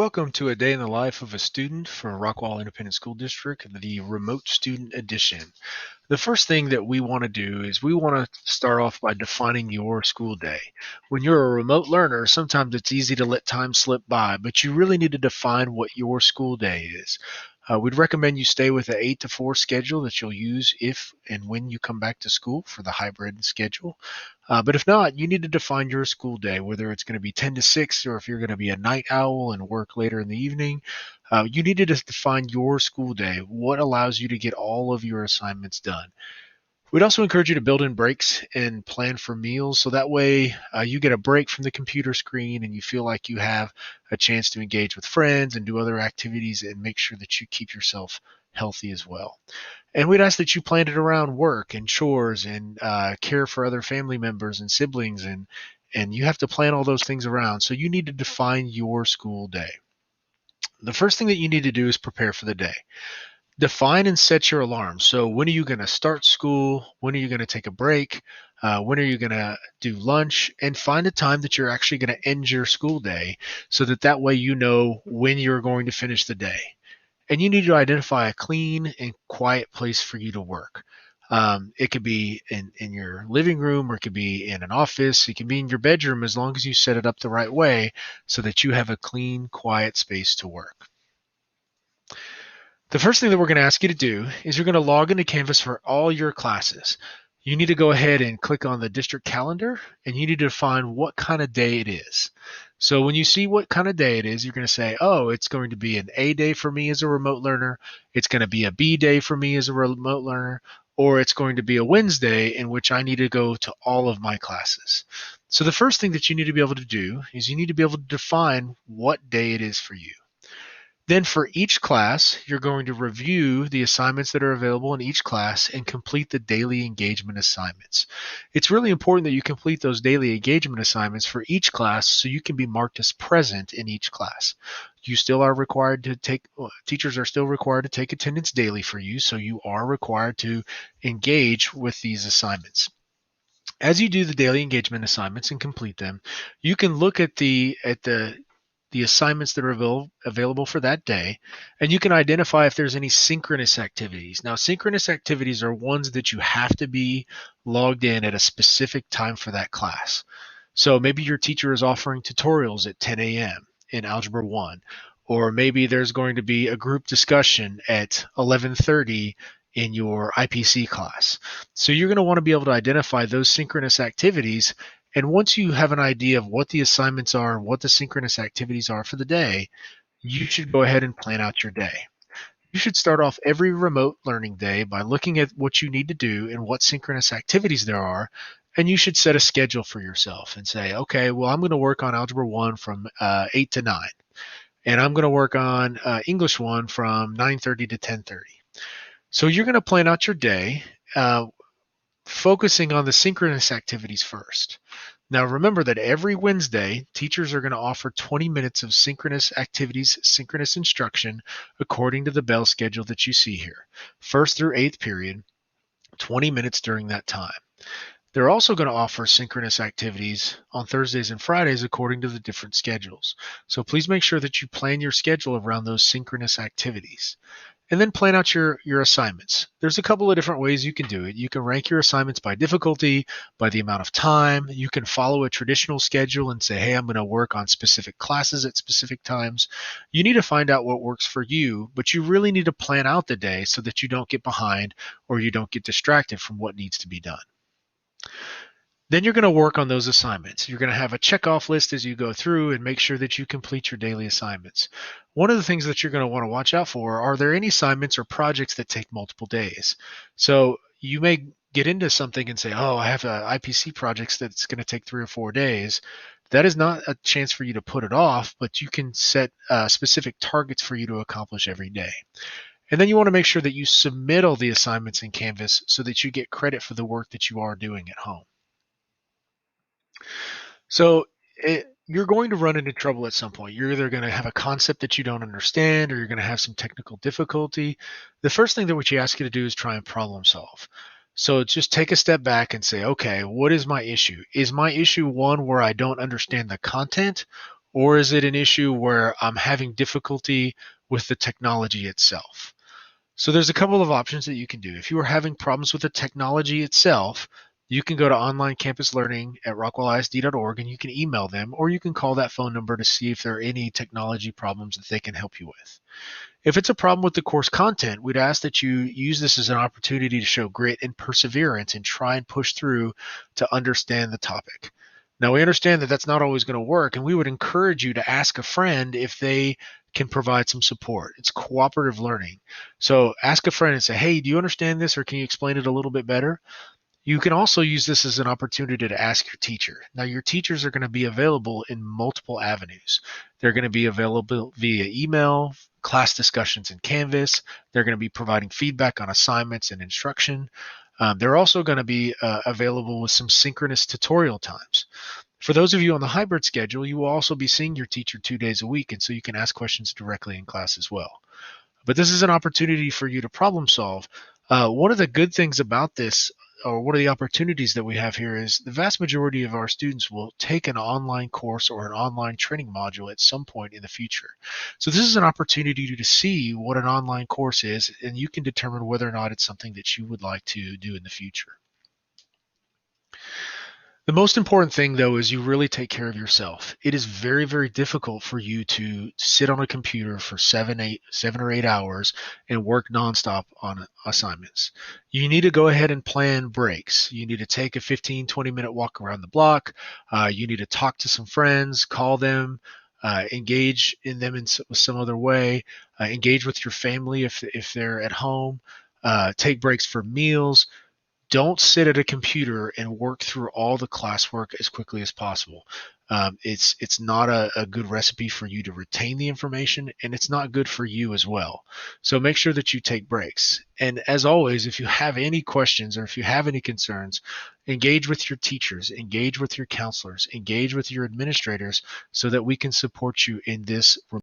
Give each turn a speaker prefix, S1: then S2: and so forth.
S1: Welcome to a day in the life of a student for Rockwall Independent School District, the Remote Student Edition. The first thing that we want to do is we want to start off by defining your school day. When you're a remote learner, sometimes it's easy to let time slip by, but you really need to define what your school day is. We'd recommend you stay with an 8 to 4 schedule that you'll use if and when you come back to school for the hybrid schedule. But if not, you need to define your school day, whether it's going to be 10 to 6 or if you're going to be a night owl and work later in the evening. You need to just define your school day, what allows you to get all of your assignments done. We'd also encourage you to build in breaks and plan for meals so that way you get a break from the computer screen and you feel like you have a chance to engage with friends and do other activities and make sure that you keep yourself healthy as well. And we'd ask that you plan it around work and chores and care for other family members and siblings, and you have to plan all those things around. So you need to define your school day. The first thing that you need to do is prepare for the day. Define and set your alarm. So when are you going to start school? When are you going to take a break? When are you going to do lunch? And find a time that you're actually going to end your school day so that way you know when you're going to finish the day. And you need to identify a clean and quiet place for you to work. It could be in your living room, or it could be in an office. It can be in your bedroom, as long as you set it up the right way so that you have a clean, quiet space to work. The first thing that we're going to ask you to do is you're going to log into Canvas for all your classes. You need to go ahead and click on the district calendar, and you need to define what kind of day it is. So when you see what kind of day it is, you're going to say, oh, it's going to be an A day for me as a remote learner. It's going to be a B day for me as a remote learner, or it's going to be a Wednesday in which I need to go to all of my classes. So the first thing that you need to be able to do is you need to be able to define what day it is for you. Then for each class, you're going to review the assignments that are available in each class and complete the daily engagement assignments. It's really important that you complete those daily engagement assignments for each class so you can be marked as present in each class. You still are required to teachers are still required to take attendance daily for you, so you are required to engage with these assignments. As you do the daily engagement assignments and complete them, you can look at the assignments that are available for that day, and you can identify if there's any synchronous activities. Now, synchronous activities are ones that you have to be logged in at a specific time for that class. So maybe your teacher is offering tutorials at 10 a.m. in Algebra 1, or maybe there's going to be a group discussion at 11:30 in your IPC class. So you're going to want to be able to identify those synchronous activities, and once you have an idea of what the assignments are, what the synchronous activities are for the day, you should go ahead and plan out your day. You should start off every remote learning day by looking at what you need to do and what synchronous activities there are, and you should set a schedule for yourself and say, okay, well, I'm going to work on Algebra 1 from 8 to 9, and I'm going to work on English 1 from 9:30 to 10:30. So you're going to plan out your day, focusing on the synchronous activities first. Now remember that every Wednesday, teachers are going to offer 20 minutes of synchronous activities, synchronous instruction, according to the bell schedule that you see here. First through eighth period, 20 minutes during that time. They're also going to offer synchronous activities on Thursdays and Fridays according to the different schedules. So please make sure that you plan your schedule around those synchronous activities. And then plan out your assignments. There's a couple of different ways you can do it. You can rank your assignments by difficulty, by the amount of time. You can follow a traditional schedule and say, hey, I'm going to work on specific classes at specific times. You need to find out what works for you, but you really need to plan out the day so that you don't get behind or you don't get distracted from what needs to be done. Then you're going to work on those assignments. You're going to have a checkoff list as you go through and make sure that you complete your daily assignments. One of the things that you're going to want to watch out for, are there any assignments or projects that take multiple days? So you may get into something and say, oh, I have IPC projects that's going to take 3 or 4 days. That is not a chance for you to put it off, but you can set specific targets for you to accomplish every day. And then you want to make sure that you submit all the assignments in Canvas so that you get credit for the work that you are doing at home. So you're going to run into trouble at some point. You're either going to have a concept that you don't understand or you're going to have some technical difficulty. The first thing that what you ask you to do is try and problem solve. So just take a step back and say, okay, what is my issue? Is my issue one where I don't understand the content, Or is it an issue where I'm having difficulty with the technology itself? So there's a couple of options that you can do. If you are having problems with the technology itself, you can go to online campus learning at rockwellisd.org and you can email them, or you can call that phone number to see if there are any technology problems that they can help you with. If it's a problem with the course content, we'd ask that you use this as an opportunity to show grit and perseverance and try and push through to understand the topic. Now, we understand that that's not always going to work, and we would encourage you to ask a friend if they can provide some support. It's cooperative learning. So ask a friend and say, hey, do you understand this, or can you explain it a little bit better? You can also use this as an opportunity to ask your teacher. Now, your teachers are going to be available in multiple avenues. They're going to be available via email, class discussions in Canvas. They're going to be providing feedback on assignments and instruction. They're also going to be available with some synchronous tutorial times. For those of you on the hybrid schedule, you will also be seeing your teacher 2 days a week, and so you can ask questions directly in class as well. But this is an opportunity for you to problem solve. One of the good things about this, or one of the opportunities that we have here, is the vast majority of our students will take an online course or an online training module at some point in the future. So this is an opportunity to see what an online course is, and you can determine whether or not it's something that you would like to do in the future. The most important thing, though, is you really take care of yourself. It is very, very difficult for you to sit on a computer for 7 or 8 hours and work nonstop on assignments. You need to go ahead and plan breaks. You need to take a 15, 20-minute walk around the block. You need to talk to some friends, call them, engage in them in some other way, engage with your family if they're at home, take breaks for meals. Don't sit at a computer and work through all the classwork as quickly as possible. It's not a good recipe for you to retain the information, and it's not good for you as well. So make sure that you take breaks. And as always, if you have any questions or if you have any concerns, engage with your teachers, engage with your counselors, engage with your administrators so that we can support you in this